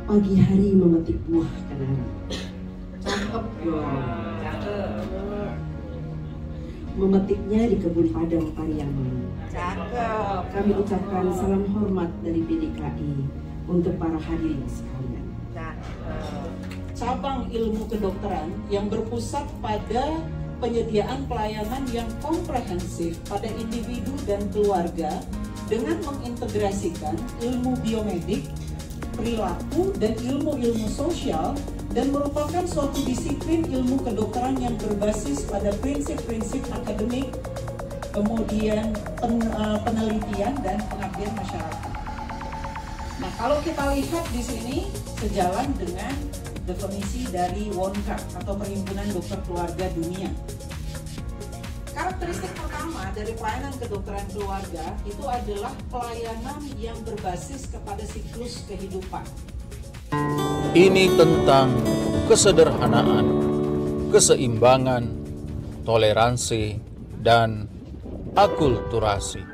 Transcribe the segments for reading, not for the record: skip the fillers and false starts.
pagi hari memetik buah kenari. Cakep dong. Memetiknya di kebun padang Pariaman. Cakep. Kami ucapkan salam hormat dari PDKI untuk para hadirin sekalian. Cabang ilmu kedokteran yang berpusat pada penyediaan pelayanan yang komprehensif pada individu dan keluarga dengan mengintegrasikan ilmu biomedik, perilaku, dan ilmu-ilmu sosial, dan merupakan suatu disiplin ilmu kedokteran yang berbasis pada prinsip-prinsip akademik, kemudian penelitian dan pengabdian masyarakat. Nah, kalau kita lihat di sini sejalan dengan definisi dari WONCA atau Perhimpunan Dokter Keluarga Dunia. Karakteristik pertama dari pelayanan kedokteran keluarga itu adalah pelayanan yang berbasis kepada siklus kehidupan. Ini tentang kesederhanaan, keseimbangan, toleransi, dan akulturasi.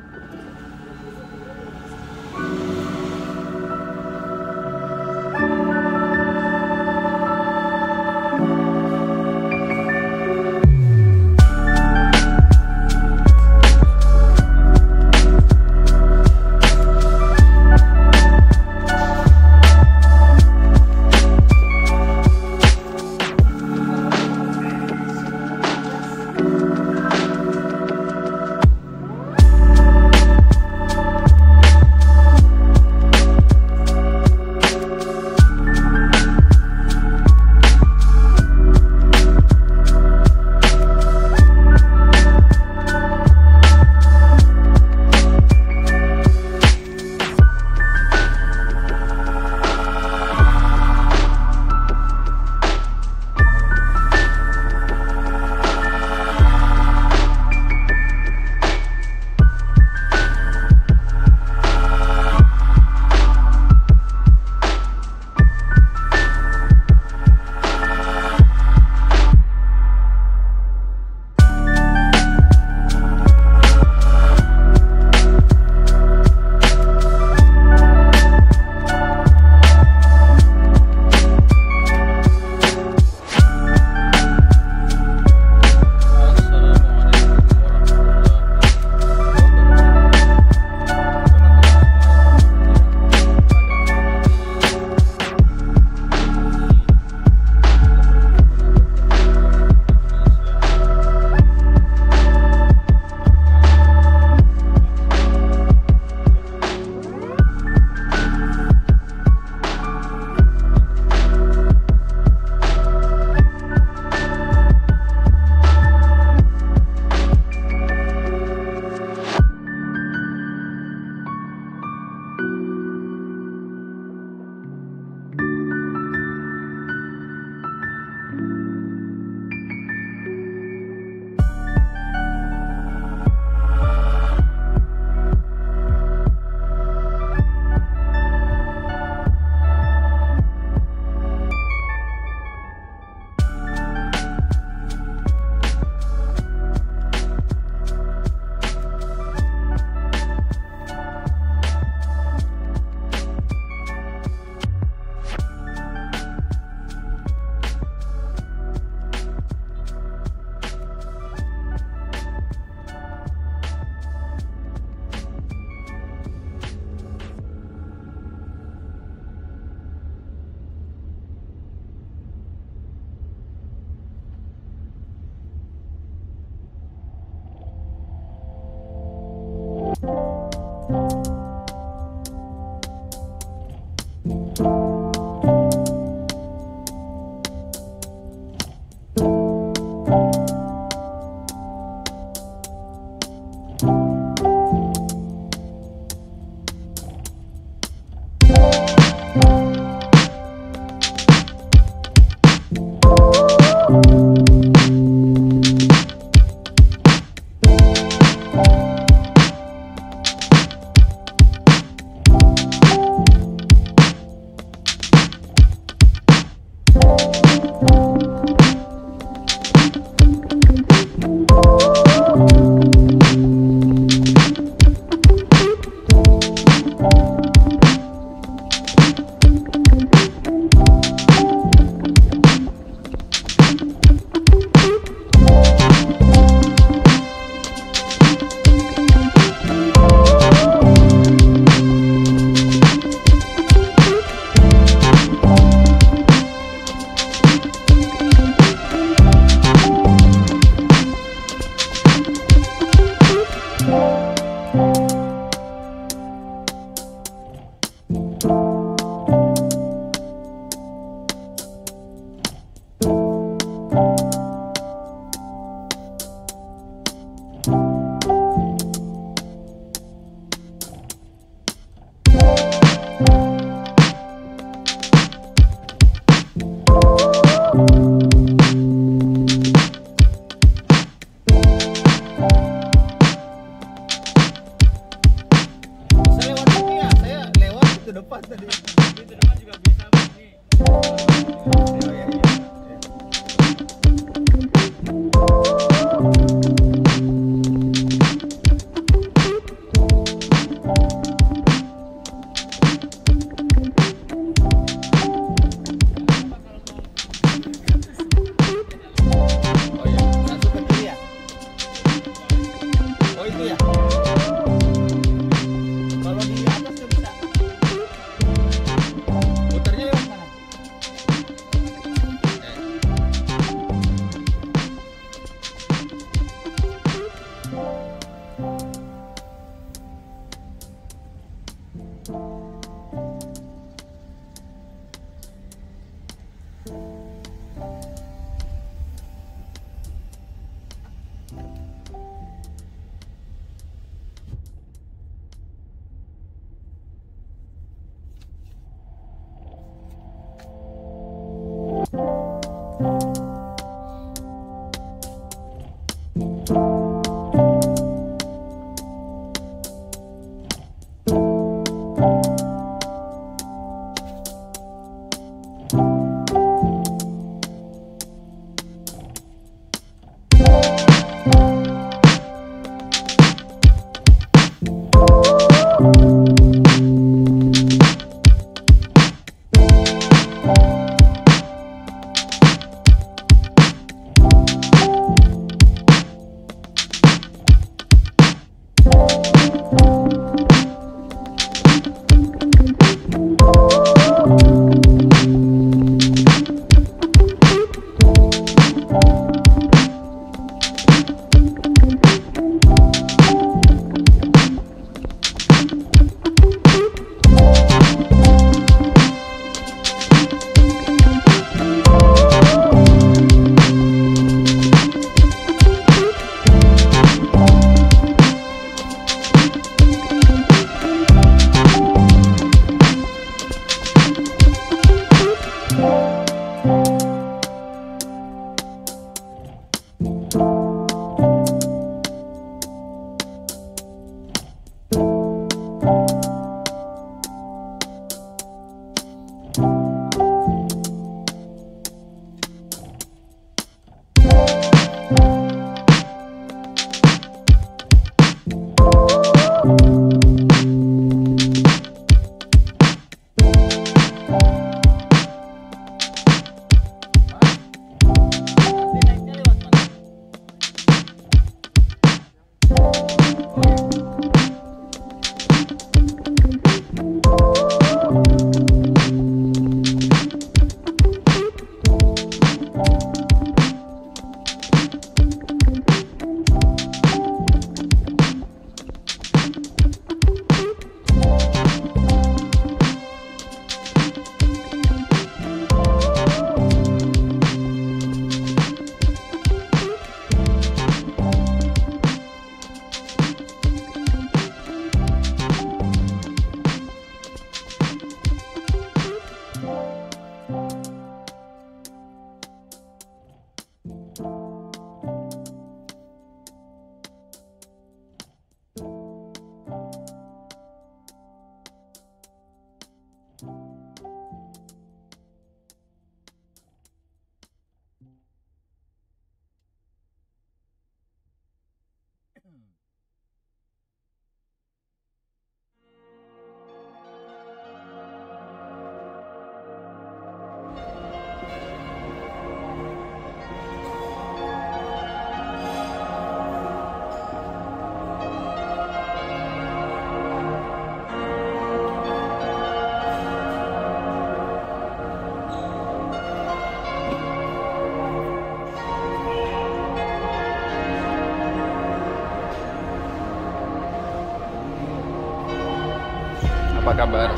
Apa kabar?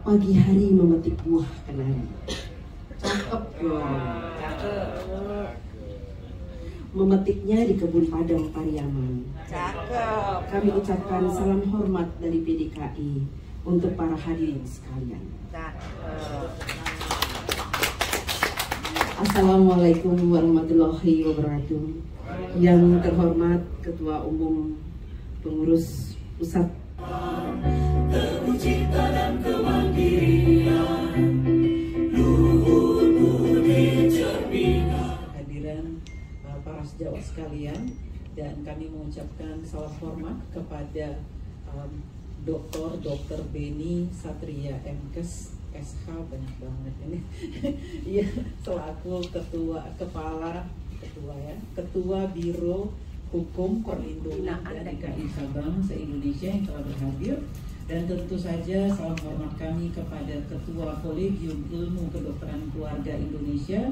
Pagi hari memetik buah kenari. Cakep dong. Memetiknya di kebun Padang Pariaman. Cakep. Kami ucapkan salam hormat dari PDKI untuk para hadirin sekalian. Cakep. Assalamualaikum warahmatullahi wabarakatuh. Yang terhormat Ketua Umum Pengurus Pusat. Tercipta dan kemandirian, luhur budi cerminan. Hadiran para sejawat sekalian, dan kami mengucapkan salam hormat kepada Dr. Beni Satria MKes SH, banyak banget ini. Iya, selaku Ketua Biro Hukum Perlindungan dan DKI Cabang se-Indonesia yang telah berhadir, dan tentu saja salam hormat kami kepada Ketua Kolegium Ilmu Kedokteran Keluarga Indonesia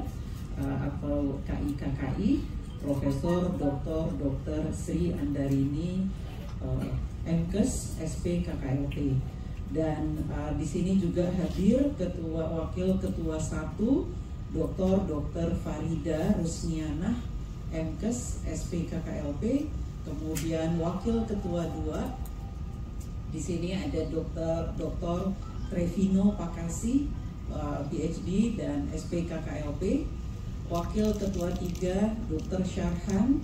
atau KIKKI, Profesor Dr. Sri Andarini MKes SP KKLP. Dan di sini juga hadir Wakil Ketua 1 Dr. Farida Rusnianah MKes SP KKLP, kemudian Wakil Ketua 2 di sini ada Dr. Trevino Pakasi PhD dan SP KKLP, Wakil Ketua 3 Dr. Syarhan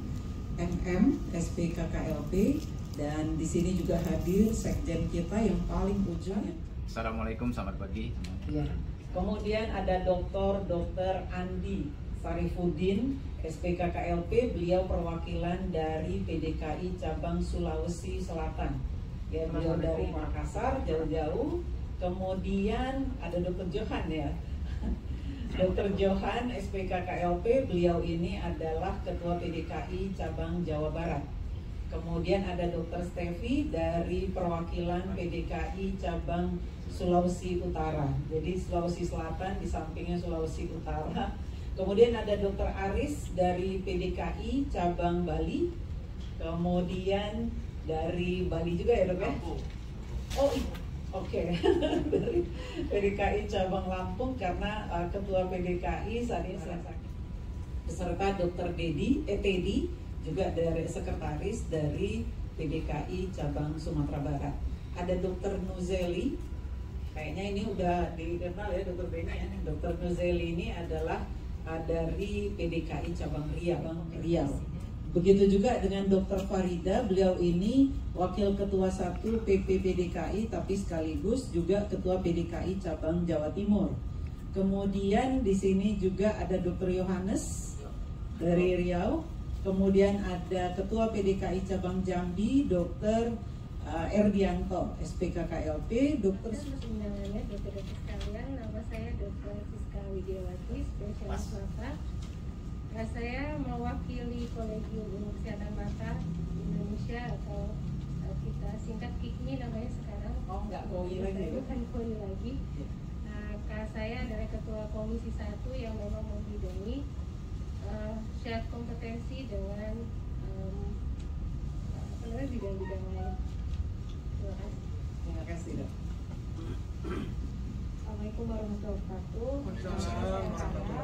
MM SP KKLP, dan di sini juga hadir sekjen kita yang paling ujung. Assalamualaikum, selamat pagi. Ya. Kemudian ada Dr. Andi Sarifuddin SPKKLP, beliau perwakilan dari PDKI Cabang Sulawesi Selatan. Ya, beliau dari Makassar jauh-jauh. Kemudian ada Dr. Johan ya. Dr. Johan SPKKLP, beliau ini adalah Ketua PDKI Cabang Jawa Barat. Kemudian ada Dr. Stevi dari perwakilan PDKI Cabang Sulawesi Utara. Jadi Sulawesi Selatan di sampingnya Sulawesi Utara. Kemudian ada Dr. Aris dari PDKI Cabang Bali. Kemudian dari Bali juga ya dok ya? Oh oke. Dari PDKI Cabang Lampung karena Ketua PDKI saat ini sedang sakit. Beserta Dr. Teddy juga dari sekretaris dari PDKI Cabang Sumatera Barat. Ada Dr. Nuzeli, kayaknya ini udah dikenal ya Dr. Beni ya. Dr. Nuzeli ini adalah dari PDKI Cabang Riau. Begitu juga dengan Dr. Farida, beliau ini Wakil Ketua 1 PP PDKI tapi sekaligus juga Ketua PDKI Cabang Jawa Timur. Kemudian di sini juga ada Dr. Yohanes dari Riau. Kemudian ada Ketua PDKI Cabang Jambi, Dr. Erdianto, SPKKLP, Dr. Undangannya, dokter sekalian, nama saya Dr. Siska Widiawati, spesialis mata. Saya mewakili Kolegium Ilmu Kesehatan Mata Indonesia atau kita singkat KIKMI namanya sekarang. Oh, nggak KOI lagi. Bukan KOI lagi. Saya adalah Ketua Komisi 1 yang memang membidangi syarat kompetensi dengan bidang-bidang lain. Terima kasih. Terima kasih dok. Assalamualaikum warahmatullahi wabarakatuh.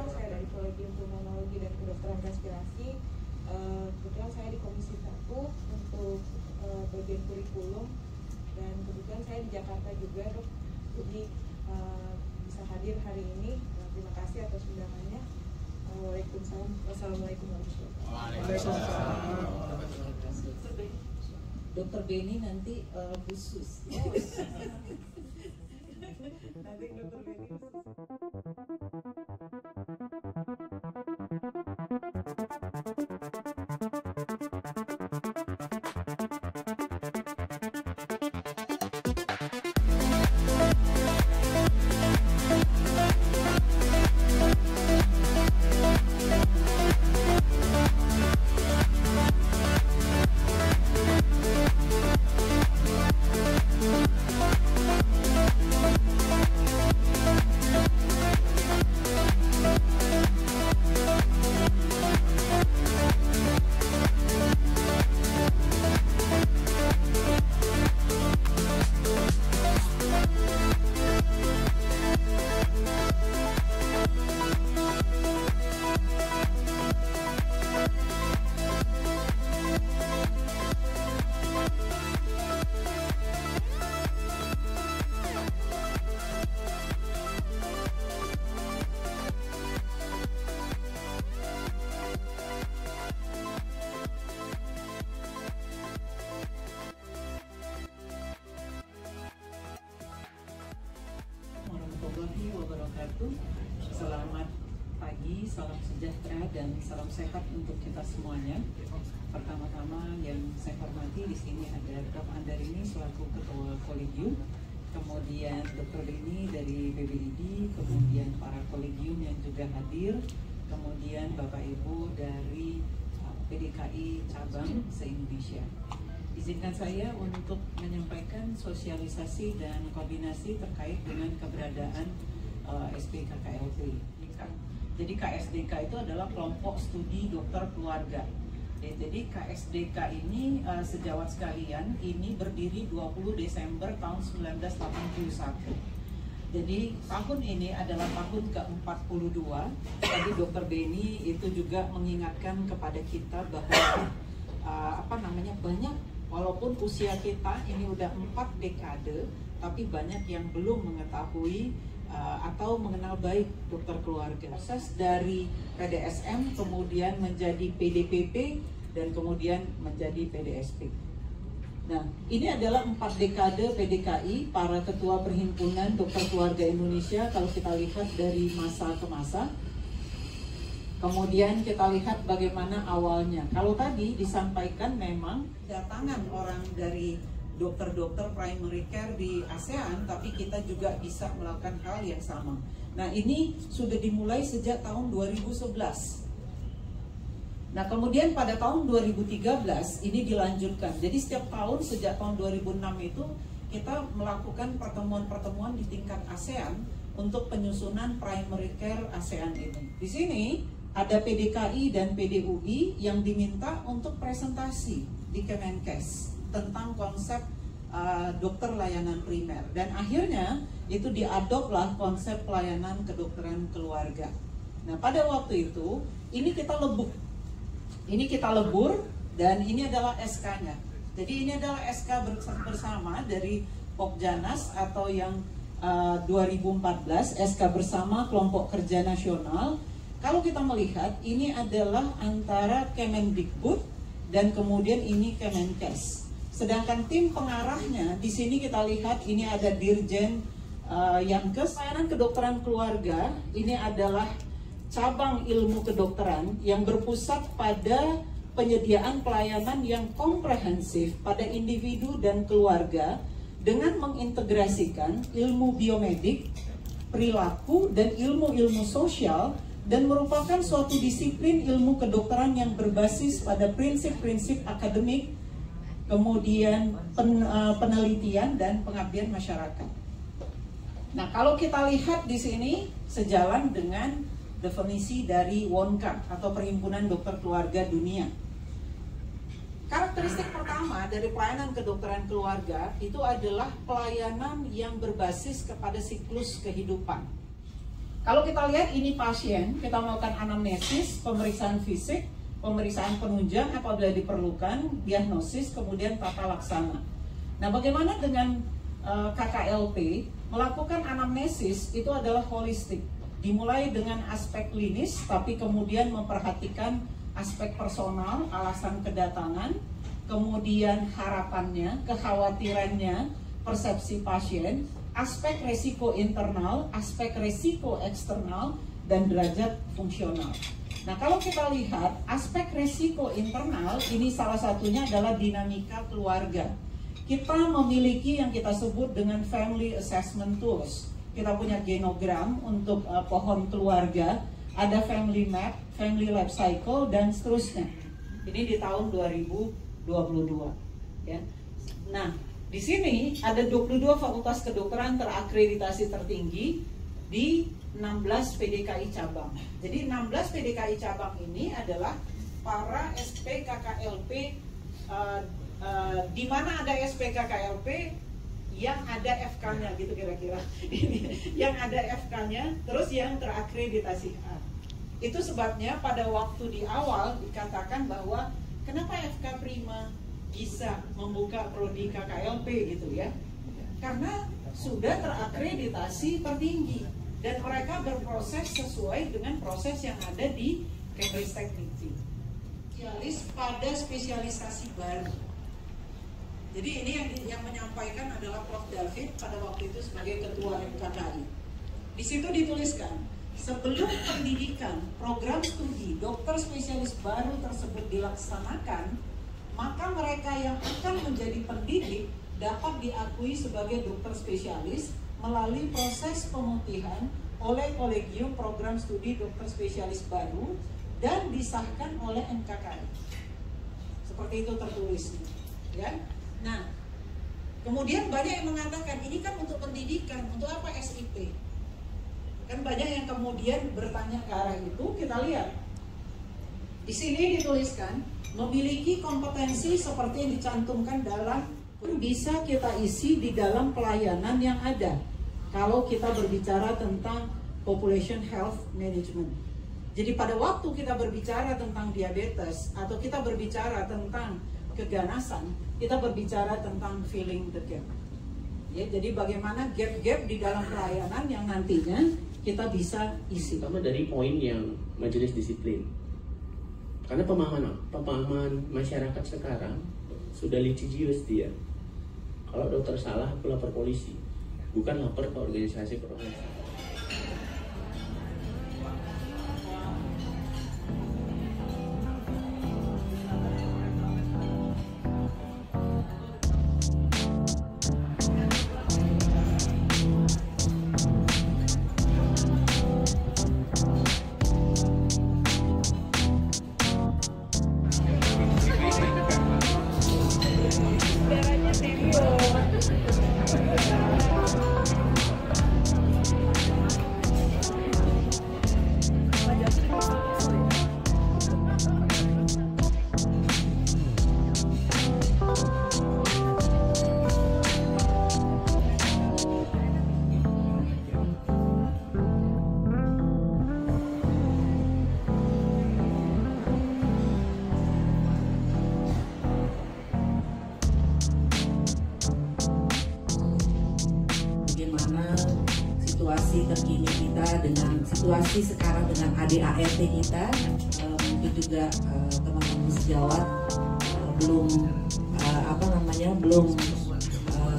Saya dari Kolegium Pulmonologi dan Kedokteran Respirasi. Kebetulan saya di Komisi 1 untuk bagian kurikulum, dan kebetulan saya di Jakarta juga dok. Jadi bisa hadir hari ini. Terima kasih atas undangannya. Waalaikumsalam. Wassalamualaikum warahmatullahi wabarakatuh. Dokter Beni nanti khusus. Nanti Dokter Beni wabarakatuh. Selamat pagi, salam sejahtera dan salam sehat untuk kita semuanya. Pertama-tama yang saya hormati di sini ada Prof. Andarini selaku Ketua Kolegium, kemudian Dr. Beni dari BBID, kemudian para kolegium yang juga hadir, kemudian Bapak Ibu dari PDKI cabang se-Indonesia. Izinkan saya untuk menyampaikan sosialisasi dan koordinasi terkait dengan keberadaan SPKKLP. Jadi KSDK itu adalah kelompok studi dokter keluarga. Jadi KSDK ini sejawat sekalian ini berdiri 20 Desember tahun 1981. Jadi tahun ini adalah tahun ke-42. Tadi Dr. Beni itu juga mengingatkan kepada kita bahwa banyak, walaupun usia kita ini udah 4 dekade, tapi banyak yang belum mengetahui atau mengenal baik dokter keluarga. Proses dari PDSM kemudian menjadi PDPP dan kemudian menjadi PDSP. Nah, ini adalah 4 dekade PDKI, para ketua perhimpunan dokter keluarga Indonesia kalau kita lihat dari masa ke masa. Kemudian kita lihat bagaimana awalnya. Kalau tadi disampaikan memang datangan orang dari dokter-dokter primary care di ASEAN, tapi kita juga bisa melakukan hal yang sama. Nah, ini sudah dimulai sejak tahun 2011. Nah, kemudian pada tahun 2013 ini dilanjutkan. Jadi setiap tahun sejak tahun 2006 itu kita melakukan pertemuan-pertemuan di tingkat ASEAN untuk penyusunan primary care ASEAN ini. Di sini ada PDKI dan PDUI yang diminta untuk presentasi di Kemenkes tentang konsep dokter layanan primer, dan akhirnya itu diadoplah konsep pelayanan kedokteran keluarga. Nah, pada waktu itu ini kita lebur dan ini adalah SK-nya. Jadi ini adalah SK bersama dari Pokjanas atau yang 2014, SK bersama kelompok kerja nasional. Kalau kita melihat ini adalah antara Kemendikbud dan kemudian ini Kemenkes. Sedangkan tim pengarahnya di sini kita lihat ini ada Dirjen Yankes. Pelayanan kedokteran keluarga ini adalah cabang ilmu kedokteran yang berpusat pada penyediaan pelayanan yang komprehensif pada individu dan keluarga dengan mengintegrasikan ilmu biomedik, perilaku, dan ilmu-ilmu sosial, dan merupakan suatu disiplin ilmu kedokteran yang berbasis pada prinsip-prinsip akademik, kemudian penelitian dan pengabdian masyarakat. Nah, kalau kita lihat di sini sejalan dengan definisi dari WONCA atau Perhimpunan Dokter Keluarga Dunia. Karakteristik pertama dari pelayanan kedokteran keluarga itu adalah pelayanan yang berbasis kepada siklus kehidupan. Kalau kita lihat ini pasien, kita melakukan anamnesis, pemeriksaan fisik, pemeriksaan penunjang apabila diperlukan, diagnosis, kemudian tata laksana. Nah, bagaimana dengan KKLP? Melakukan anamnesis itu adalah holistik. Dimulai dengan aspek klinis, tapi kemudian memperhatikan aspek personal, alasan kedatangan, kemudian harapannya, kekhawatirannya, persepsi pasien, aspek resiko internal, aspek resiko eksternal, dan derajat fungsional. Nah, kalau kita lihat aspek resiko internal, ini salah satunya adalah dinamika keluarga. Kita memiliki yang kita sebut dengan family assessment tools. Kita punya genogram untuk pohon keluarga, ada family map, family life cycle, dan seterusnya. Ini di tahun 2022. Ya. Nah, di sini ada 22 fakultas kedokteran terakreditasi tertinggi di 16 PDKI cabang. Jadi 16 PDKI cabang ini adalah para SPKKLP, di mana ada SPKKLP yang ada FK-nya gitu kira-kira. Yang ada FK-nya, terus yang terakreditasi A. Itu sebabnya pada waktu di awal dikatakan bahwa kenapa FK Prima bisa membuka prodi KKLP gitu ya. Karena sudah terakreditasi tertinggi dan mereka berproses sesuai dengan proses yang ada di Kemristek Dikti. Spesialis pada spesialisasi baru. Jadi ini yang menyampaikan adalah Prof. David pada waktu itu sebagai ketua MKKI. Di situ dituliskan, sebelum pendidikan program studi dokter spesialis baru tersebut dilaksanakan, maka mereka yang akan menjadi pendidik dapat diakui sebagai dokter spesialis melalui proses pemutihan oleh Kolegium Program Studi Dokter Spesialis Baru dan disahkan oleh NKKI. Seperti itu tertulis, ya. Nah, kemudian banyak yang mengatakan ini kan untuk pendidikan, untuk apa SIP? Kan banyak yang kemudian bertanya ke arah itu. Kita lihat di sini dituliskan memiliki kompetensi seperti yang dicantumkan dalam, bisa kita isi di dalam pelayanan yang ada. Kalau kita berbicara tentang population health management. Jadi pada waktu kita berbicara tentang diabetes atau kita berbicara tentang keganasan, kita berbicara tentang filling the gap. Ya, jadi bagaimana gap-gap di dalam pelayanan yang nantinya kita bisa isi. Pertama dari poin yang majelis disiplin. Karena pemahaman masyarakat sekarang sudah litigious dia. Kalau dokter salah, aku lapor polisi, bukan lapor ke organisasi profesi. Situasi terkini kita dengan situasi sekarang dengan ADART kita, mungkin juga teman-teman sejawat belum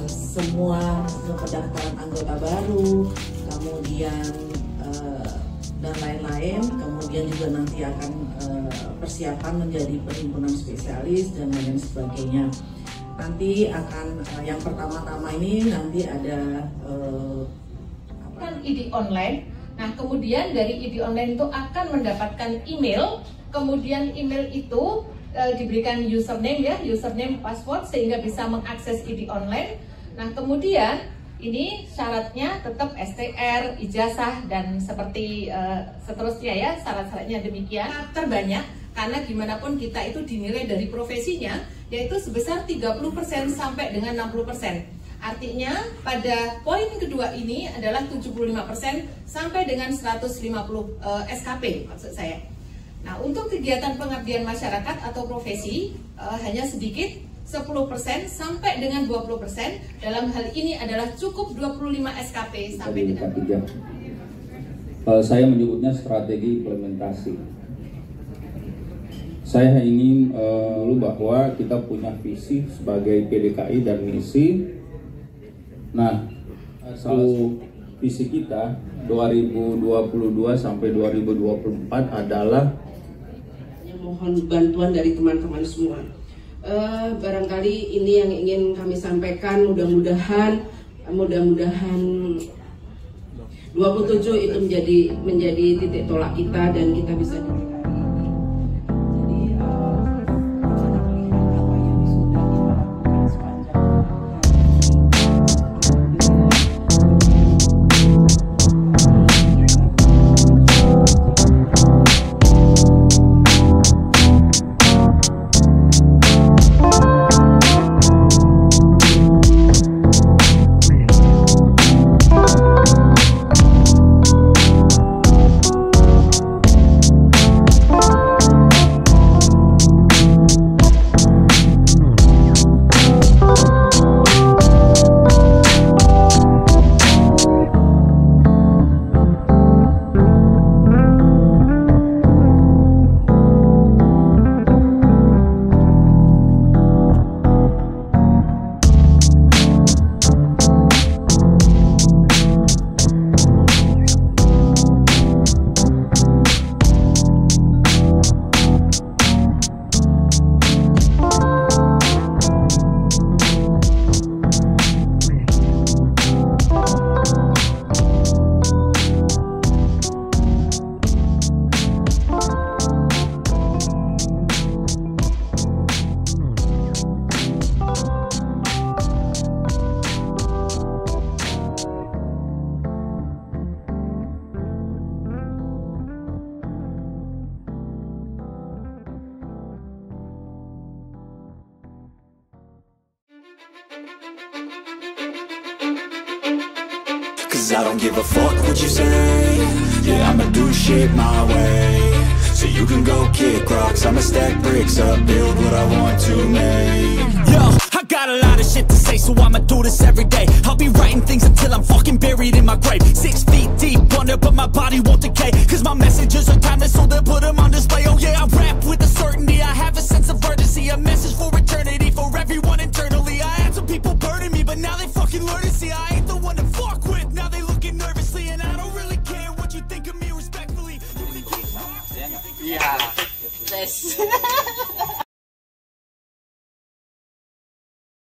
semua pendaftaran anggota baru, kemudian dan lain-lain, kemudian juga nanti akan persiapan menjadi perhimpunan spesialis dan lain sebagainya. Nanti akan yang pertama-tama ini nanti ada ID online. Nah, kemudian dari ID online itu akan mendapatkan email, kemudian email itu diberikan username ya, username, password sehingga bisa mengakses ID online. Nah, kemudian ini syaratnya tetap STR, ijazah dan seperti seterusnya ya, syarat-syaratnya demikian. Terbanyak karena gimana pun kita itu dinilai dari profesinya yaitu sebesar 30% sampai dengan 60%. Artinya pada poin kedua ini adalah 75% sampai dengan 150 SKP maksud saya. Nah, untuk kegiatan pengabdian masyarakat atau profesi hanya sedikit 10% sampai dengan 20%. Dalam hal ini adalah cukup 25 SKP sampai dengan 3. Saya menyebutnya strategi implementasi. Saya ingin dulu bahwa kita punya visi sebagai PDKI dan misi. Nah, satu visi kita 2022 sampai 2024 adalah mohon bantuan dari teman-teman semua. Barangkali ini yang ingin kami sampaikan, mudah-mudahan 27 itu menjadi titik tolak kita dan kita bisa 'cause I don't give a fuck what you say. Yeah, I'ma do shit my way. So you can go kick rocks, I'ma stack bricks up, build what I want to make. Yo, I got a lot of shit to say, so I'ma do this every day. I'll be writing things until I'm fucking buried in my grave. 6 feet deep under, but my body won't decay, 'cause my messages are timeless, so they'll put them on display. Oh yeah, I rap with a certainty, I have a sense of urgency, a message for eternity, for everyone internally. I had some people burning me, but now they fucking learn to see I ain't the one to fuck with. Now they looking nervously, and I don't really care what you think of me, respectfully. You can keep Iya, tes.